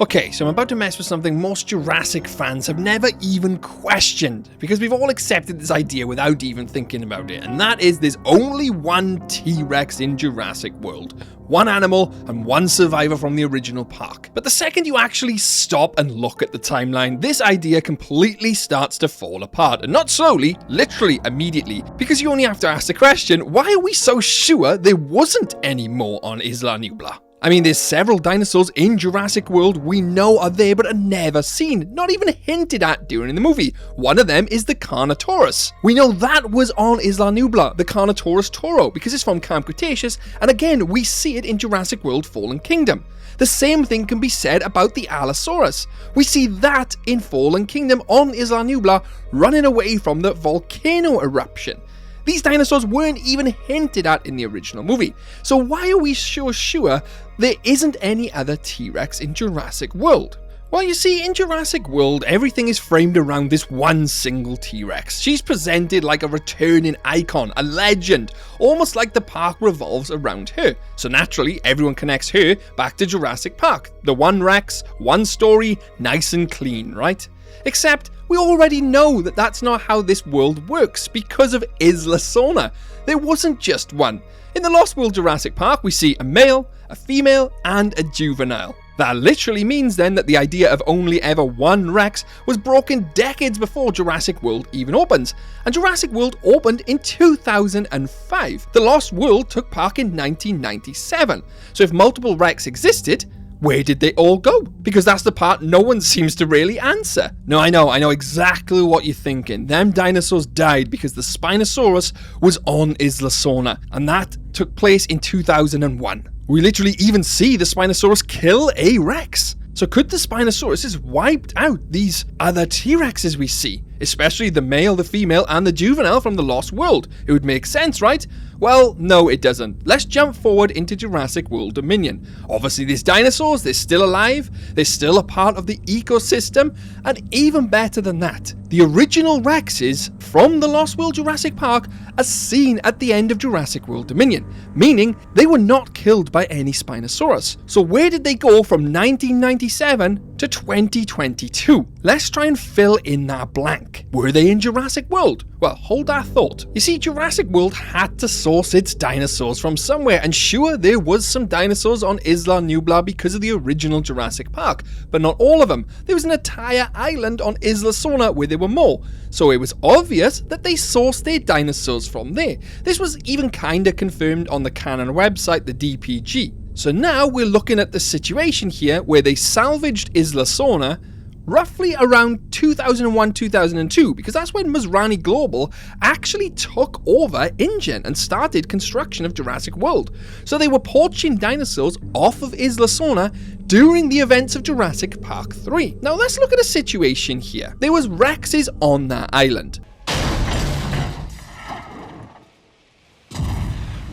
Okay, so I'm about to mess with something most Jurassic fans have never even questioned, because we've all accepted this idea without even thinking about it, and that is there's only one T-Rex in Jurassic World. One animal and one survivor from the original park. But the second you actually stop and look at the timeline, this idea completely starts to fall apart. And not slowly, literally immediately. Because you only have to ask the question, why are we so sure there wasn't any more on Isla Nublar? I mean, there's several dinosaurs in Jurassic World we know are there but are never seen, not even hinted at during the movie. One of them is the Carnotaurus. We know that was on Isla Nublar, the Carnotaurus toro, because it's from Camp Cretaceous, and again, we see it in Jurassic World Fallen Kingdom. The same thing can be said about the Allosaurus. We see that in Fallen Kingdom on Isla Nublar, running away from the volcano eruption. These dinosaurs weren't even hinted at in the original movie, so why are we so sure there isn't any other T-Rex in Jurassic World? Well, you see, in Jurassic World, everything is framed around this one single T-Rex. She's presented like a returning icon, a legend, almost like the park revolves around her. So naturally, everyone connects her back to Jurassic Park. The one Rex, one story, nice and clean, right? Except, we already know that that's not how this world works because of Isla Sorna. There wasn't just one. In the Lost World Jurassic Park, we see a male, a female, and a juvenile. That literally means then that the idea of only ever one Rex was broken decades before Jurassic World even opens. And Jurassic World opened in 2005. The Lost World took part in 1997. So if multiple Rex existed, where did they all go? Because that's the part no one seems to really answer. No, I know exactly what you're thinking. Them dinosaurs died because the Spinosaurus was on Isla Sorna, and that took place in 2001. We literally even see the Spinosaurus kill a Rex. So could the Spinosaurus have wiped out these other T-Rexes we see? Especially the male, the female, and the juvenile from the Lost World. It would make sense, right? Well, no it doesn't. Let's jump forward into Jurassic World Dominion. Obviously these dinosaurs, they're still alive, they're still a part of the ecosystem, and even better than that, the original Rexes from the Lost World Jurassic Park are seen at the end of Jurassic World Dominion, meaning they were not killed by any Spinosaurus. So where did they go from 1997 to 2022? Let's try and fill in that blank. Were they in Jurassic World? Well, hold that thought. You see, Jurassic World had to source its dinosaurs from somewhere, and sure, there was some dinosaurs on Isla Nublar because of the original Jurassic Park, but not all of them. There was an entire island on Isla Sorna where there were more, so it was obvious that they sourced their dinosaurs from there. This was even kinda confirmed on the canon website, the DPG. So now we're looking at the situation here where they salvaged Isla Sorna roughly around 2001-2002, because that's when Masrani Global actually took over InGen and started construction of Jurassic World. So they were poaching dinosaurs off of Isla Sorna during the events of Jurassic Park 3. Now let's look at a situation here. There was Rexes on that island.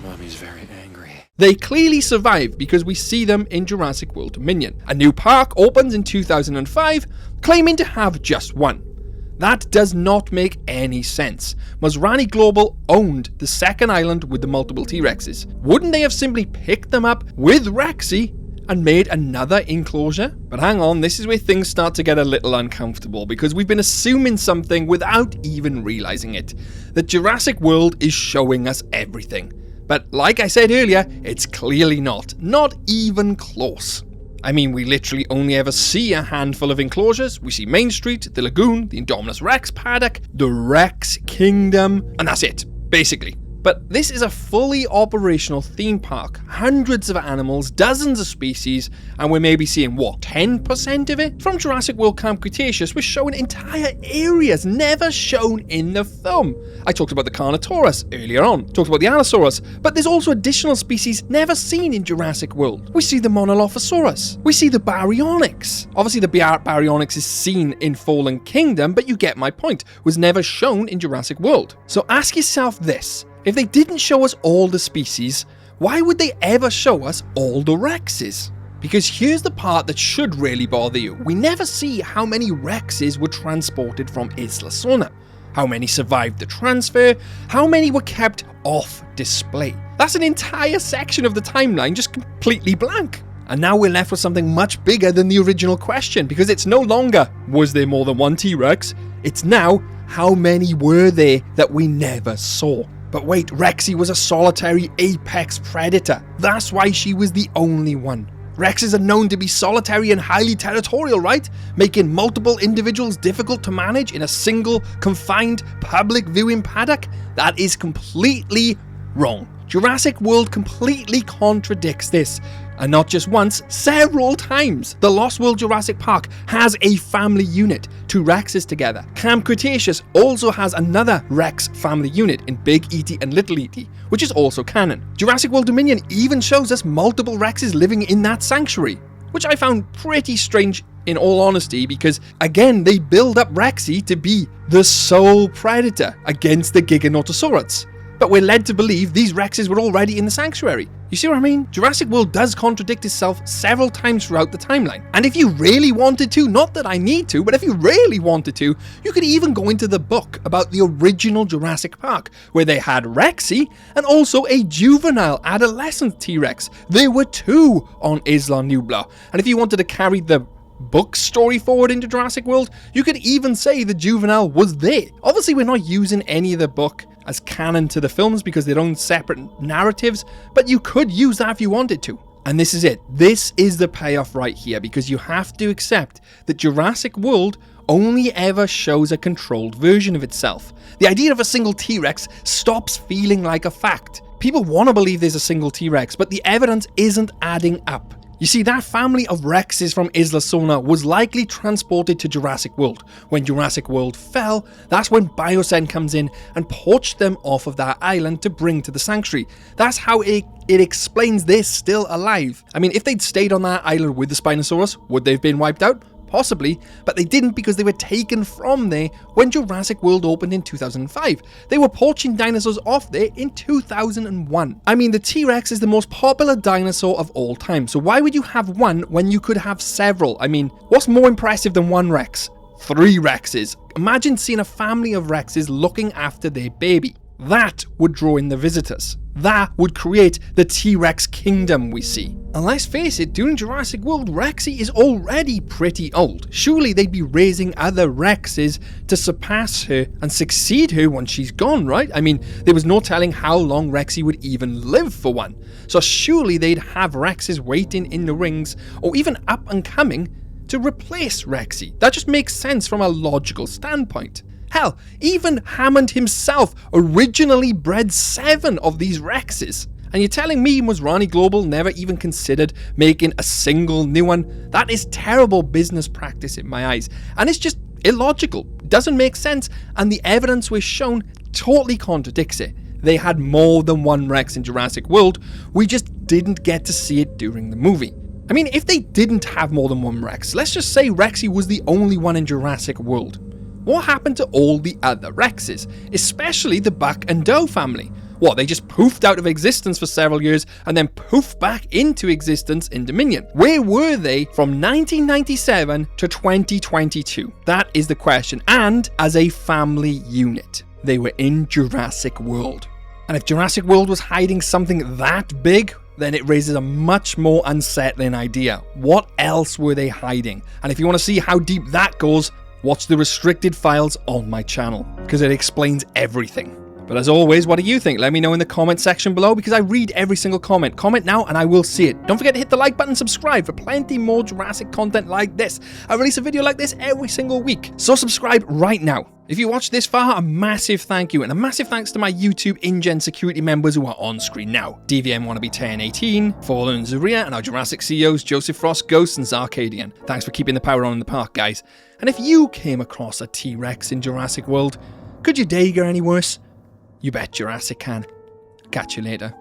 Mommy's very angry. They clearly survived because we see them in Jurassic World Dominion. A new park opens in 2005, claiming to have just one. That does not make any sense. Masrani Global owned the second island with the multiple T-Rexes. Wouldn't they have simply picked them up with Rexy and made another enclosure? But hang on, this is where things start to get a little uncomfortable, because we've been assuming something without even realizing it. That Jurassic World is showing us everything. But like I said earlier, it's clearly not even close. I mean, we literally only ever see a handful of enclosures. We see Main Street, the Lagoon, the Indominus Rex paddock, the Rex Kingdom, and that's it, basically. But this is a fully operational theme park, hundreds of animals, dozens of species, and we're maybe seeing, what, 10% of it? From Jurassic World Camp Cretaceous, we're showing entire areas never shown in the film. I talked about the Carnotaurus earlier on, talked about the Allosaurus, but there's also additional species never seen in Jurassic World. We see the Monolophosaurus, we see the Baryonyx. Obviously the Baryonyx is seen in Fallen Kingdom, but you get my point, was never shown in Jurassic World. So ask yourself this. If they didn't show us all the species, why would they ever show us all the Rexes? Because here's the part that should really bother you. We never see how many Rexes were transported from Isla Sorna, how many survived the transfer, how many were kept off display. That's an entire section of the timeline just completely blank. And now we're left with something much bigger than the original question, because it's no longer, was there more than one T-Rex? It's now, how many were there that we never saw? But wait, Rexy was a solitary apex predator. That's why she was the only one. Rexes are known to be solitary and highly territorial, right? Making multiple individuals difficult to manage in a single, confined, public viewing paddock? That is completely wrong. Jurassic World completely contradicts this. And not just once, several times. The Lost World Jurassic Park has a family unit, 2 Rexes together. Camp Cretaceous also has another Rex family unit in Big E.T. and Little E.T., which is also canon. Jurassic World Dominion even shows us multiple Rexes living in that sanctuary, which I found pretty strange in all honesty, because again, they build up Rexy to be the sole predator against the Giganotosaurus. But we're led to believe these Rexes were already in the sanctuary. You see what I mean? Jurassic World does contradict itself several times throughout the timeline. And if you really wanted to, not that I need to, but if you really wanted to, you could even go into the book about the original Jurassic Park, where they had Rexy and also a juvenile adolescent T-Rex. There were 2 on Isla Nublar. And if you wanted to carry the book story forward into Jurassic World, you could even say the juvenile was there. Obviously, we're not using any of the book as canon to the films because they're own separate narratives, but you could use that if you wanted to. And this is it. This is the payoff right here, because you have to accept that Jurassic World only ever shows a controlled version of itself. The idea of a single T-Rex stops feeling like a fact. People want to believe there's a single T-Rex, but the evidence isn't adding up. You see, that family of Rexes from Isla Sorna was likely transported to Jurassic World. When Jurassic World fell, that's when Biosyn comes in and poached them off of that island to bring to the sanctuary. That's how it explains they're still alive. I mean, if they'd stayed on that island with the Spinosaurus, would they have been wiped out? Possibly, but they didn't because they were taken from there when Jurassic World opened in 2005. They were poaching dinosaurs off there in 2001. I mean, the T-Rex is the most popular dinosaur of all time, so why would you have one when you could have several? I mean, what's more impressive than one Rex? 3 Rexes. Imagine seeing a family of Rexes looking after their baby. That would draw in the visitors. That would create the T-Rex kingdom we see. And let's face it, during Jurassic World, Rexy is already pretty old. Surely they'd be raising other Rexes to surpass her and succeed her once she's gone, right? I mean, there was no telling how long Rexy would even live for one. So surely they'd have Rexes waiting in the rings, or even up and coming, to replace Rexy. That just makes sense from a logical standpoint. Hell, even Hammond himself originally bred 7 of these Rexes. And you're telling me Masrani Global never even considered making a single new one? That is terrible business practice in my eyes. And it's just illogical. Doesn't make sense. And the evidence we're shown totally contradicts it. They had more than one Rex in Jurassic World. We just didn't get to see it during the movie. I mean, if they didn't have more than one Rex, let's just say Rexy was the only one in Jurassic World. What happened to all the other Rexes, especially the Buck and Doe family? What, they just poofed out of existence for several years and then poofed back into existence in Dominion? Where were they from 1997 to 2022? That is the question. And as a family unit, they were in Jurassic World. And if Jurassic World was hiding something that big, then it raises a much more unsettling idea. What else were they hiding? And if you want to see how deep that goes, watch the restricted files on my channel, because it explains everything. But as always, what do you think? Let me know in the comment section below, because I read every single comment. Comment now and I will see it. Don't forget to hit the like button, subscribe for plenty more Jurassic content like this. I release a video like this every single week, so subscribe right now. If you watched this far, a massive thank you, and a massive thanks to my YouTube InGen security members who are on screen now. DVM Wannabe 1018, Fallen Zaria, and our Jurassic CEOs Joseph Frost, Ghost, and Zarkadian. Thanks for keeping the power on in the park, guys. And if you came across a T-Rex in Jurassic World, could your day get any worse? You bet Jurassic can. Catch you later.